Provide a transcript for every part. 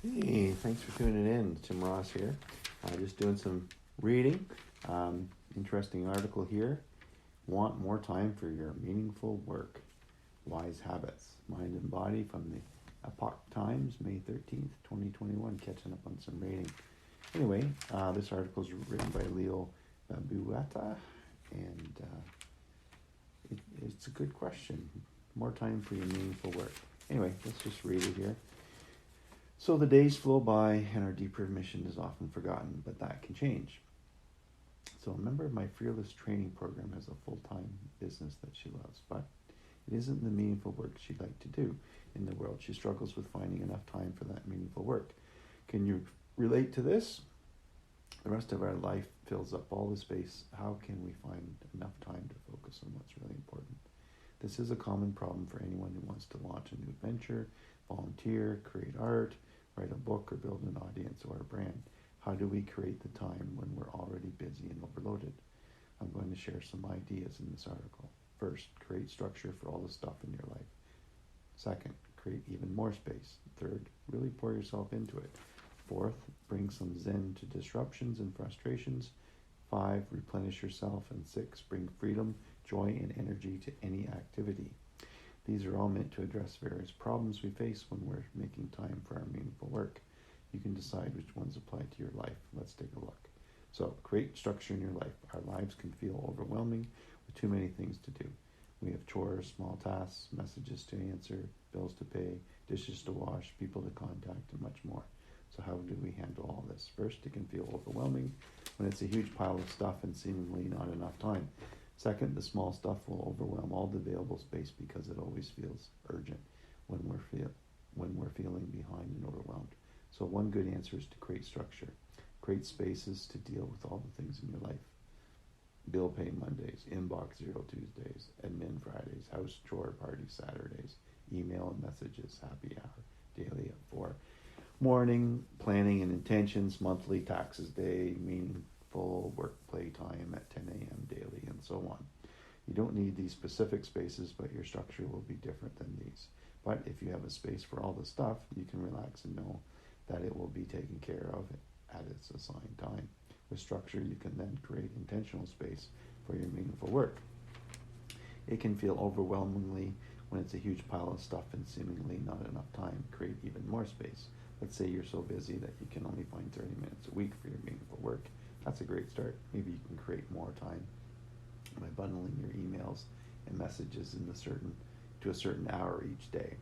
Hey, thanks for tuning in. Tim Ross here. Just doing some reading. Interesting article here. Want more time for your meaningful work. Wise Habits, Mind and Body from the Epoch Times, May 13th, 2021. Catching up on some reading. Anyway, this article is written by Leo Bueta, and it's a good question. More time for your meaningful work. Anyway, let's just read it here. So the days flow by and our deeper mission is often forgotten, but that can change. So a member of my Fearless training program has a full-time business that she loves, but it isn't the meaningful work she'd like to do in the world. She struggles with finding enough time for that meaningful work. Can you relate to this? The rest of our life fills up all the space. How can we find enough time to focus on what's really important? This is a common problem for anyone who wants to launch a new venture, volunteer, create art, write a book, or build an audience or a brand. How do we create the time when we're already busy and overloaded? I'm going to share some ideas in this article. First, create structure for all the stuff in your life. Second, create even more space. Third, really pour yourself into it. Fourth, bring some zen to disruptions and frustrations. 5, replenish yourself. And 6, bring freedom, joy, and energy to any activity. These are all meant to address various problems we face when we're making time for our meaningful work. You can decide which ones apply to your life. Let's take a look. So, create structure in your life. Our lives can feel overwhelming with too many things to do. We have chores, small tasks, messages to answer, bills to pay, dishes to wash, people to contact, and much more. So how do we handle all this? First, it can feel overwhelming when it's a huge pile of stuff and seemingly not enough time. Second, the small stuff will overwhelm all the available space because it always feels urgent when we're feeling behind and overwhelmed. So one good answer is to create structure. Create spaces to deal with all the things in your life. Bill pay Mondays, inbox zero Tuesdays, admin Fridays, house chore party Saturdays, email and messages, happy hour, daily at 4. Morning, planning and intentions, monthly taxes day, meaningful work play time at 10 a.m. daily, and so on. You don't need these specific spaces, but your structure will be different than these. But if you have a space for all the stuff, you can relax and know that it will be taken care of at its assigned time. With structure, you can then create intentional space for your meaningful work. It can feel overwhelmingly when it's a huge pile of stuff and seemingly not enough time. Create even more space. Let's say you're so busy that you can only find 30 minutes a week for your meaningful work. That's a great start. Maybe you can create more time by bundling your emails and messages to a certain hour each day.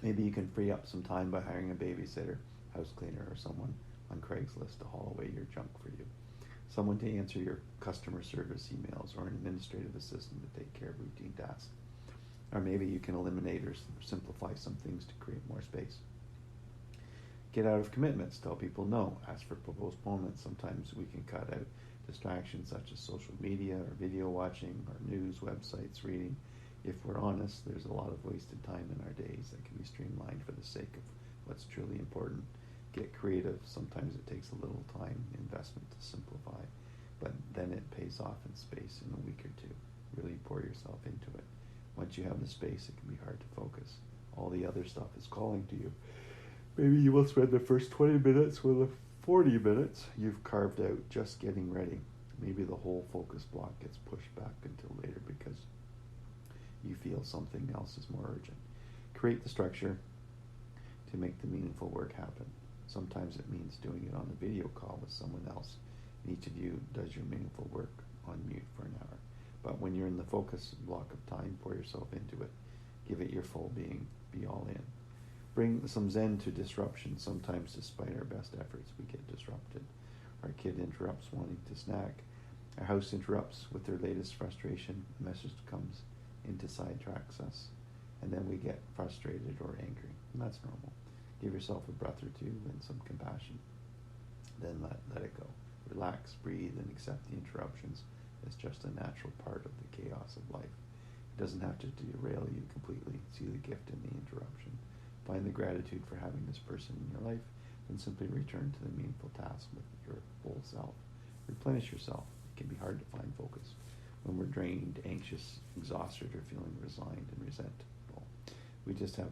Maybe you can free up some time by hiring a babysitter, house cleaner, or someone on Craigslist to haul away your junk for you. Someone to answer your customer service emails, or an administrative assistant to take care of routine tasks. Or maybe you can eliminate or simplify some things to create more space. Get out of commitments. Tell people no. Ask for postponements. Sometimes we can cut out distractions such as social media or video watching or news, websites, reading. If we're honest, there's a lot of wasted time in our days that can be streamlined for the sake of what's truly important. Get creative. Sometimes it takes a little time investment to simplify, but then it pays off in space in a week or two. Really pour yourself into it. Once you have the space, it can be hard to focus. All the other stuff is calling to you. Maybe you will spend the first 20 minutes with the 40 minutes you've carved out just getting ready. Maybe the whole focus block gets pushed back until later because you feel something else is more urgent. Create the structure to make the meaningful work happen. Sometimes it means doing it on a video call with someone else. Each of you does your meaningful work on mute for an hour. But when you're in the focus block of time, pour yourself into it. Give it your full being. Be all in. Bring some zen to disruption. Sometimes, despite our best efforts, we get disrupted. Our kid interrupts wanting to snack. Our house interrupts with their latest frustration. A message comes in to sidetracks us. And then we get frustrated or angry. And that's normal. Give yourself a breath or two and some compassion. Then let it go. Relax, breathe, and accept the interruptions. It's just a natural part of the chaos of life. It doesn't have to derail you completely. See the gift in the interruption. Find the gratitude for having this person in your life, then simply return to the meaningful task with your whole self. Replenish yourself. It can be hard to find focus when we're drained, anxious, exhausted, or feeling resigned and resentful. We just have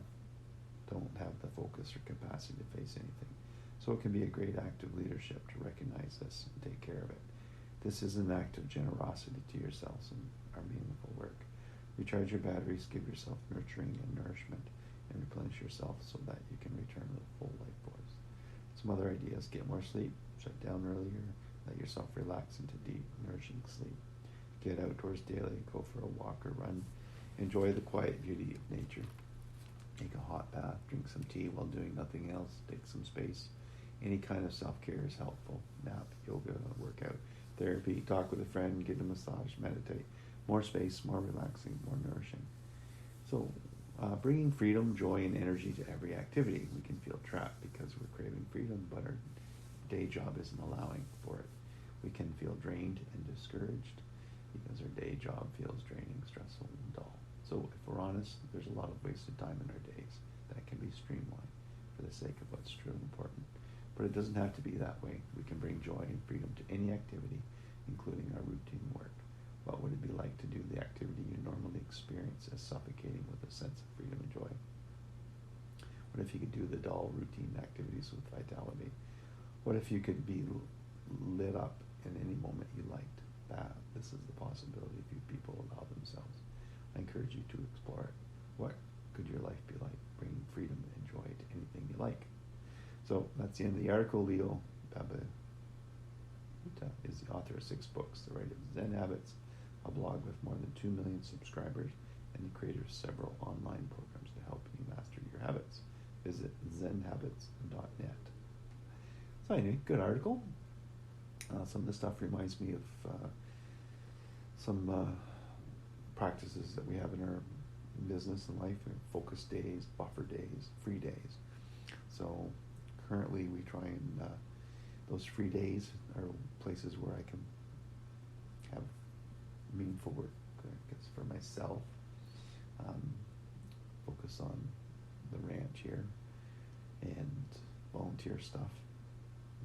don't have the focus or capacity to face anything. So it can be a great act of leadership to recognize this and take care of it. This is an act of generosity to yourselves and our meaningful work. Recharge your batteries, give yourself nurturing and nourishment, and replenish yourself so that you can return with a full life force. Some other ideas: get more sleep, shut down earlier, let yourself relax into deep, nourishing sleep. Get outdoors daily, go for a walk or run. Enjoy the quiet beauty of nature. Take a hot bath, drink some tea while doing nothing else, take some space. Any kind of self-care is helpful. Nap, yoga, workout, therapy, talk with a friend, get a massage, meditate. More space, more relaxing, more nourishing. So bringing freedom, joy, and energy to every activity. We can feel trapped because we're craving freedom, but our day job isn't allowing for it. We can feel drained and discouraged because our day job feels draining, stressful, and dull. So if we're honest, there's a lot of wasted time in our days that can be streamlined for the sake of what's true and important. But it doesn't have to be that way. We can bring joy and freedom to any activity, including our routine work. What would it be like to do the activity you normally experience as suffocating with a sense of freedom and joy? What if you could do the dull routine activities with vitality? What if you could be lit up in any moment you liked? This is the possibility few people allow themselves. I encourage you to explore it. What could your life be like? Bringing freedom and joy to anything you like. So that's the end of the article. Leo Babauta is the author of 6 books, the writer of Zen Habits, a blog with more than 2 million subscribers, and the creator of several online programs to help you master your habits. Visit zenhabits.net. So anyway, good article. Some of the stuff reminds me of some practices that we have in our business and life: focus days, buffer days, free days. So currently we try and those free days are places where I can have meaningful work, I guess, for myself. Focus on the ranch here and volunteer stuff.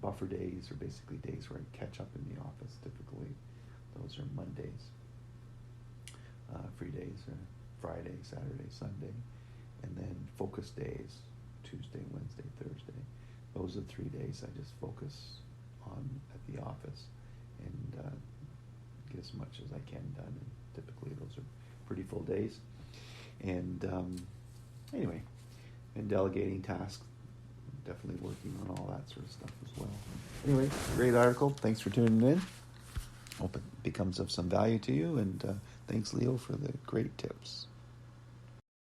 Buffer days are basically days where I catch up in the office. Typically, those are Mondays. Free days are Friday, Saturday, Sunday, and then focus days, Tuesday, Wednesday, Thursday. Those are 3 days I just focus on at the office and get as much as I can done. And typically those are pretty full days. And anyway, and delegating tasks, definitely working on all that sort of stuff as well. Anyway, great article. Thanks for tuning in. Hope it becomes of some value to you. And thanks, Leo, for the great tips.